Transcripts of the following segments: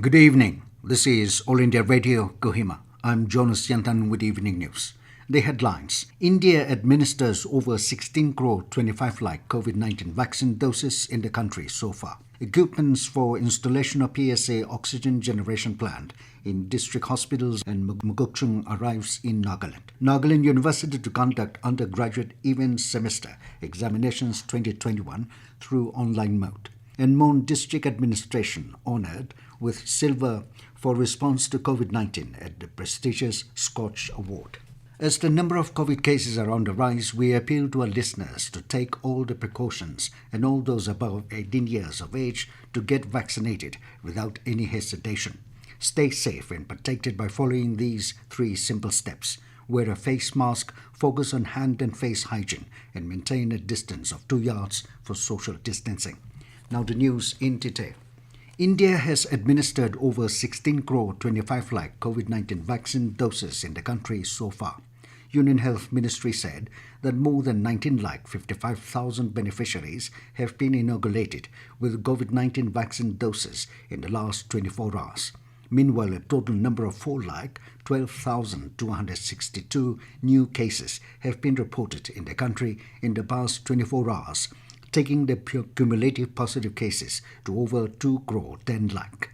Good evening. This is All India Radio, Kohima. I'm Jonas Yantan with Evening News. The headlines. India administers over 16 crore 25 lakh COVID-19 vaccine doses in the country so far. Equipments for installation of PSA oxygen generation plant in district hospitals and Mugokchung arrives in Nagaland. Nagaland University to conduct undergraduate even semester examinations 2021 through online mode. And Mon District Administration honoured with silver for response to COVID-19 at the prestigious SKOCH Award. As the number of COVID cases are on the rise, we appeal to our listeners to take all the precautions and all those above 18 years of age to get vaccinated without any hesitation. Stay safe and protected by following these 3 simple steps. Wear a face mask, focus on hand and face hygiene, and maintain a distance of 2 yards for social distancing. Now the news in detail. India has administered over 16 crore 25 lakh COVID-19 vaccine doses in the country so far. Union Health Ministry said that more than 19 lakh 55,000 beneficiaries have been inoculated with COVID-19 vaccine doses in the last 24 hours. Meanwhile, a total number of 4 lakh 12,262 new cases have been reported in the country in the past 24 hours, taking the cumulative positive cases to over 2 crore 10 lakh.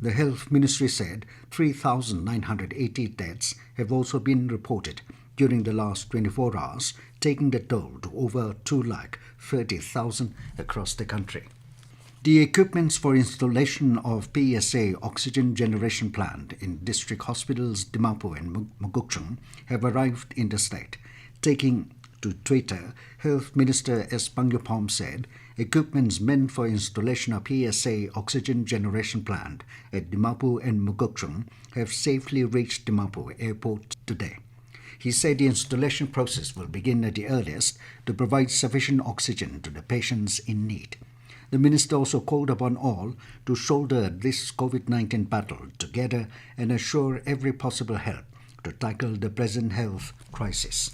The Health Ministry said 3,980 deaths have also been reported during the last 24 hours, taking the toll to over 2 lakh 30,000 across the country. The equipments for installation of PSA oxygen generation plant in district hospitals Dimapur and Mugokchung have arrived in the state. Taking to Twitter, Health Minister S. Pangyapom said equipments meant for installation of PSA oxygen generation plant at Dimapur and Mugokchung have safely reached Dimapur airport today. He said the installation process will begin at the earliest to provide sufficient oxygen to the patients in need. The minister also called upon all to shoulder this COVID-19 battle together and assure every possible help to tackle the present health crisis.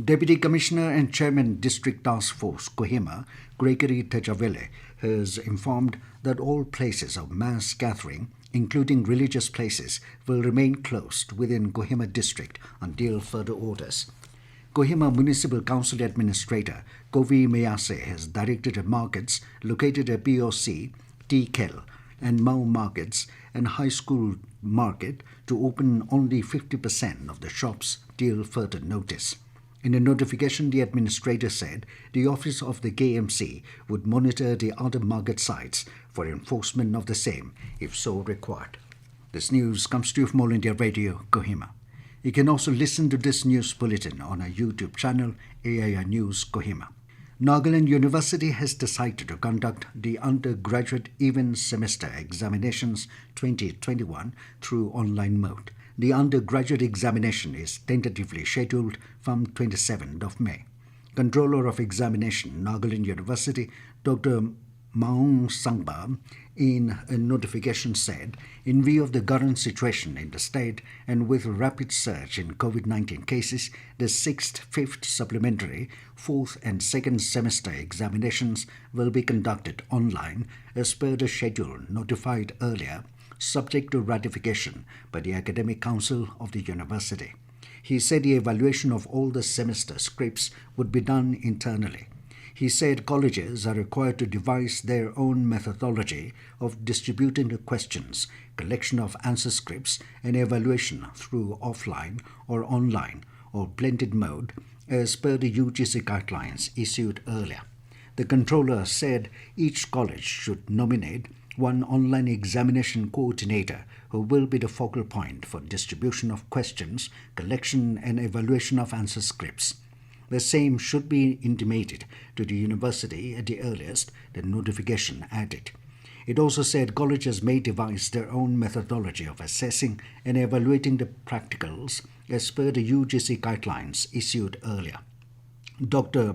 Deputy Commissioner and Chairman District Task Force Kohima, Gregory Tejavele, has informed that all places of mass gathering, including religious places, will remain closed within Kohima district until further orders. Kohima Municipal Council Administrator Kovi Mayase has directed markets located at BOC, T-Kel, and Mau markets and High School Market to open only 50% of the shops till further notice. In a notification, the administrator said the office of the KMC would monitor the other market sites for enforcement of the same, if so required. This news comes to you from All India Radio, Kohima. You can also listen to this news bulletin on our YouTube channel, AIR News Kohima. Nagaland University has decided to conduct the undergraduate even semester examinations 2021 through online mode. The undergraduate examination is tentatively scheduled from 27th of May. Controller of Examination, Nagaland University, Dr. Maung Sangba, in a notification said, in view of the current situation in the state and with rapid surge in COVID-19 cases, the 6th, 5th supplementary, 4th and 2nd semester examinations will be conducted online as per the schedule notified earlier, subject to ratification by the Academic Council of the University. He said the evaluation of all the semester scripts would be done internally. He said colleges are required to devise their own methodology of distributing the questions, collection of answer scripts, and evaluation through offline or online or blended mode as per the UGC guidelines issued earlier. The controller said each college should nominate one online examination coordinator who will be the focal point for distribution of questions, collection and evaluation of answer scripts. The same should be intimated to the university at the earliest, the notification added. It also said colleges may devise their own methodology of assessing and evaluating the practicals as per the UGC guidelines issued earlier. Dr.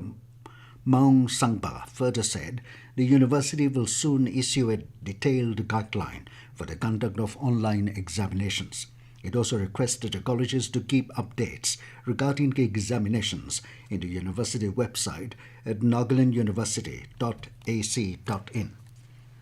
Maung Sangpa further said the university will soon issue a detailed guideline for the conduct of online examinations. It also requested the colleges to keep updates regarding the examinations in the university website at nagalanduniversity.ac.in.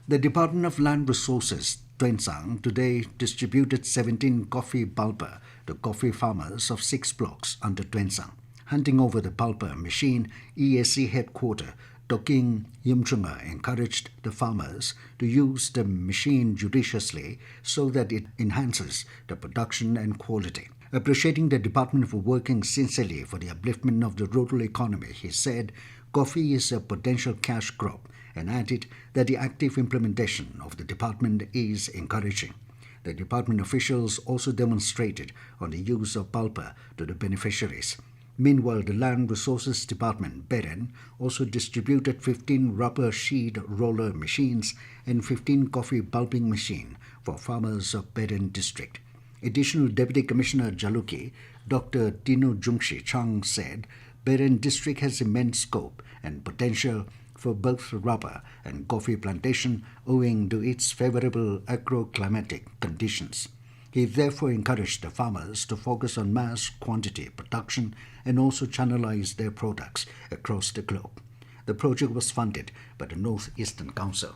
The Department of Land Resources Tuensang today distributed 17 coffee pulper to coffee farmers of 6 blocks under Tuensang. Handing over the pulper machine, ESC headquarter Toking Yimchunga encouraged the farmers to use the machine judiciously so that it enhances the production and quality. Appreciating the department for working sincerely for the upliftment of the rural economy, he said coffee is a potential cash crop and added that the active implementation of the department is encouraging. The department officials also demonstrated on the use of pulper to the beneficiaries. Meanwhile, the Land Resources Department, BEREN, also distributed 15 rubber sheet roller machines and 15 coffee pulping machines for farmers of BEREN district. Additional Deputy Commissioner Jaluki, Dr. Tino Jungshi Chang, said BEREN district has immense scope and potential for both rubber and coffee plantation owing to its favorable agroclimatic conditions. He therefore encouraged the farmers to focus on mass quantity production and also channelize their products across the globe. The project was funded by the North Eastern Council.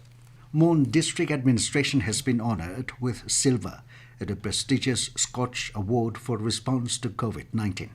Mon District Administration has been honored with silver at the prestigious SKOCH Award for response to COVID-19.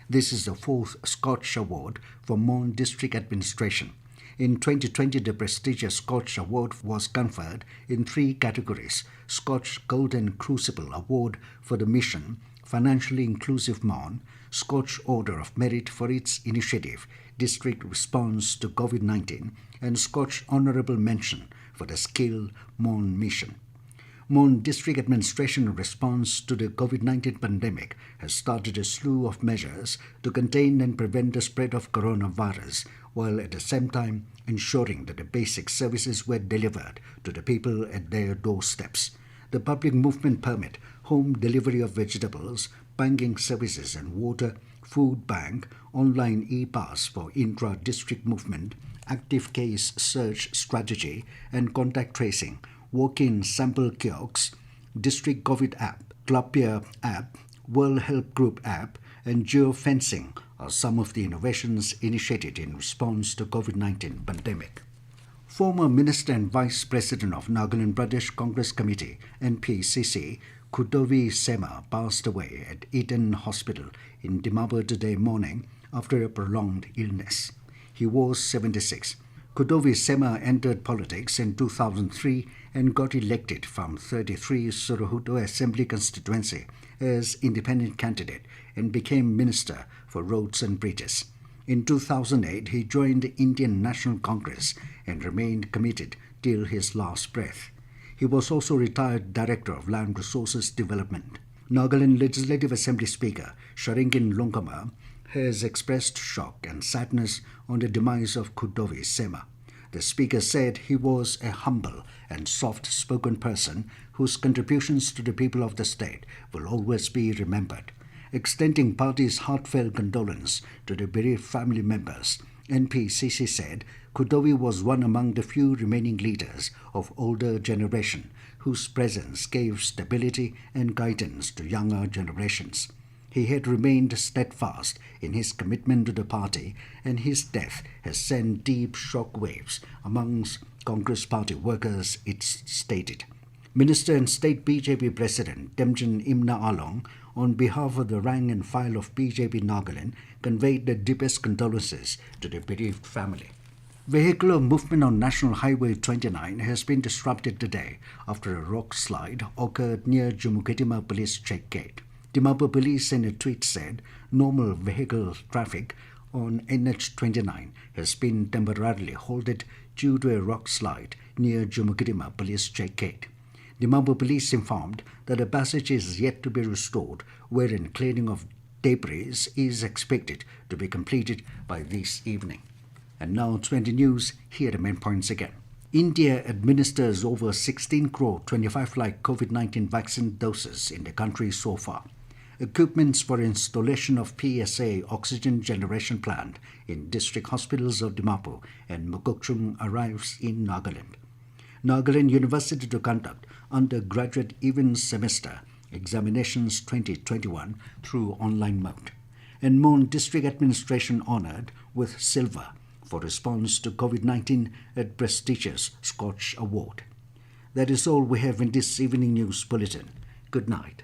This is the 4th SKOCH Award for Mon District Administration. In 2020, the prestigious SKOCH Award was conferred in 3 categories: SKOCH Golden Crucible Award for the mission Financially Inclusive Mon, SKOCH Order of Merit for its initiative District Response to COVID-19, and SKOCH Honorable Mention for the Skill Mon Mission. Mon District Administration response to the COVID-19 pandemic has started a slew of measures to contain and prevent the spread of coronavirus, while at the same time ensuring that the basic services were delivered to the people at their doorsteps. The public movement permit, home delivery of vegetables, banking services and water, food bank, online e-pass for intra-district movement, active case search strategy and contact tracing, walk-in sample kiosks, district COVID app, Clubpeer app, World Health Group app, and geofencing are some of the innovations initiated in response to COVID-19 pandemic. Former Minister and Vice President of Nagaland Pradesh Congress Committee, NPCC, Kudovi Sema passed away at Eden Hospital in Dimapur today morning after a prolonged illness. He was 76. Kudovi Sema entered politics in 2003 and got elected from 33 Suruhuto Assembly constituency as independent candidate and became Minister for Roads and Bridges. In 2008, he joined the Indian National Congress and remained committed till his last breath. He was also retired Director of Land Resources Development. Nagaland Legislative Assembly Speaker Sharingin Longkama has expressed shock and sadness on the demise of Kudovi Sema. The Speaker said he was a humble and soft-spoken person whose contributions to the people of the state will always be remembered. Extending party's heartfelt condolence to the bereaved family members, NPCC said Kudovi was one among the few remaining leaders of older generation whose presence gave stability and guidance to younger generations. He had remained steadfast in his commitment to the party, and his death has sent deep shock waves amongst Congress Party workers, it stated. Minister and State BJP President Temjin Imna Along, on behalf of the rank and file of BJP Nagaland, conveyed the deepest condolences to the bereaved family. Vehicular movement on National Highway 29 has been disrupted today after a rock slide occurred near Jumukitima Police Check Gate. Dimapur Police in a tweet said normal vehicle traffic on NH29 has been temporarily halted due to a rock slide near Jumukitima Police Check Gate. Dimapur Police informed that a passage is yet to be restored, wherein clearing of debris is expected to be completed by this evening. And now 20 news, here are the main points again. India administers over 16 crore 25 lakh COVID-19 vaccine doses in the country so far. Equipments for installation of PSA oxygen generation plant in district hospitals of Dimapur and Mukokchung arrives in Nagaland. Nagaland University to conduct undergraduate even semester examinations 2021 through online mode. And Mon District Administration honored with silver for response to COVID-19 at prestigious SKOCH Award. That is all we have in this evening news bulletin. Good night.